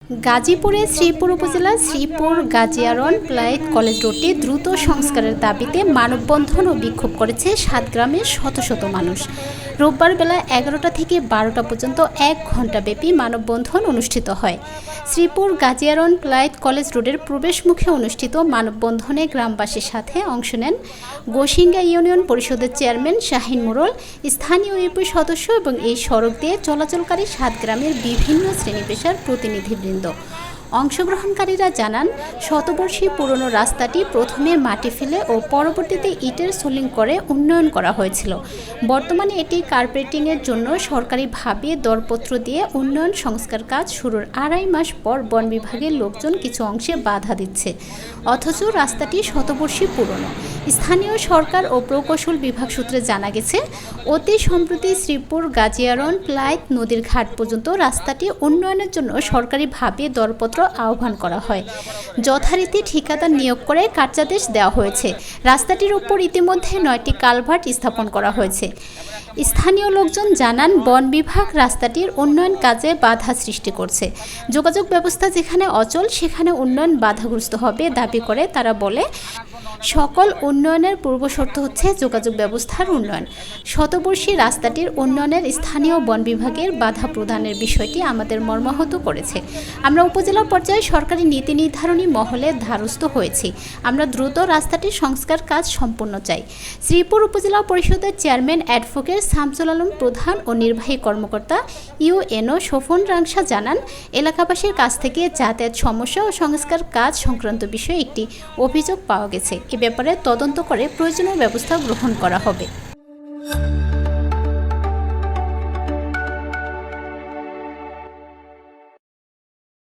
গাজীপুরের শ্রীপুর উপজেলার শ্রীপুর গাজিয়ারন প্লাইট কলেজ রোডটি দ্রুত সংস্কারের দাবিতে মানববন্ধন ও বিক্ষোভ করেছে সাতগ্রামের শত শত মানুষ। রোববার বেলা 11টা থেকে 12টা পর্যন্ত 1 ঘণ্টাব্যাপী মানববন্ধন অনুষ্ঠিত হয়। শ্রীপুর গাজিয়ারন প্লাইট কলেজ রোডের প্রবেশমুখে অনুষ্ঠিত মানববন্ধনে গ্রামবাসীর সাথে অংশ নেন গোসিঙ্গা ইউনিয়ন পরিষদের চেয়ারম্যান শাহিন মোড়ল, স্থানীয় ইউপি সদস্য এবং এই সড়ক দিয়ে চলাচলকারী সাতগ্রামের বিভিন্ন শ্রেণী পেশার প্রতিনিধিবৃন্দ। অংশগ্রহণকারীরা জানান, শতবর্ষী পুরনো রাস্তাটি প্রথমে মাটি ফেলে ও পরবর্তীতে ইটের সোলিং করে উন্নয়ন করা হয়েছিল। বর্তমানে এটি কার্পেটিংয়ের জন্য সরকারিভাবে দরপত্র দিয়ে উন্নয়ন সংস্কার কাজ শুরুর 2.5 মাস পর বন বিভাগের লোকজন কিছু অংশে বাধা দিচ্ছে, অথচ রাস্তাটি শতবর্ষী পুরনো। স্থানীয় সরকার ও প্রকৌশল বিভাগ সূত্রে জানা গেছে, অতি সম্প্রতি শ্রীপুর গাজিয়ারন প্লাইট নদীর ঘাট পর্যন্ত রাস্তাটি উন্নয়নের জন্য সরকারিভাবে দরপত্র আহ্বান করা হয়। যথারীতি ঠিকাদার নিয়োগ করে কার্যাদেশ দেওয়া হয়েছে। রাস্তাটির উপর ইতিমধ্যে 9টি কালভার্ট স্থাপন করা হয়েছে। স্থানীয় লোকজন জানান, বন বিভাগ রাস্তাটির উন্নয়ন কাজে বাধা সৃষ্টি করছে। যোগাযোগ ব্যবস্থা যেখানে অচল সেখানে উন্নয়ন বাধাগ্রস্ত হবে দাবি করে তারা বলে, সকল উন্নয়নের পূর্বশর্ত হচ্ছে যোগাযোগ ব্যবস্থার উন্নয়ন। শতবর্ষী রাস্তাটির উন্নয়নের স্থানীয় বন বিভাগের বাধা প্রদানের বিষয়টি আমাদের মর্মাহত করেছে। আমরা উপজেলা পর্যায়ে সরকারি নীতি নির্ধারণী মহলের দ্বারস্থ হয়েছি। আমরা দ্রুত রাস্তাটির সংস্কার কাজ সম্পূর্ণ চাই। শ্রীপুর উপজেলা পরিষদের চেয়ারম্যান অ্যাডভোকেট শামসুল আলম প্রধান ও নির্বাহী কর্মকর্তা ইউএনও শোভন রাংসা জানান, এলাকাবাসীর কাছ থেকে যাতায়াত সমস্যা ও সংস্কার কাজ সংক্রান্ত বিষয়ে একটি অভিযোগ পাওয়া গেছে। এ ব্যাপারে তদন্ত করে প্রয়োজনীয় ব্যবস্থা গ্রহণ করা হবে।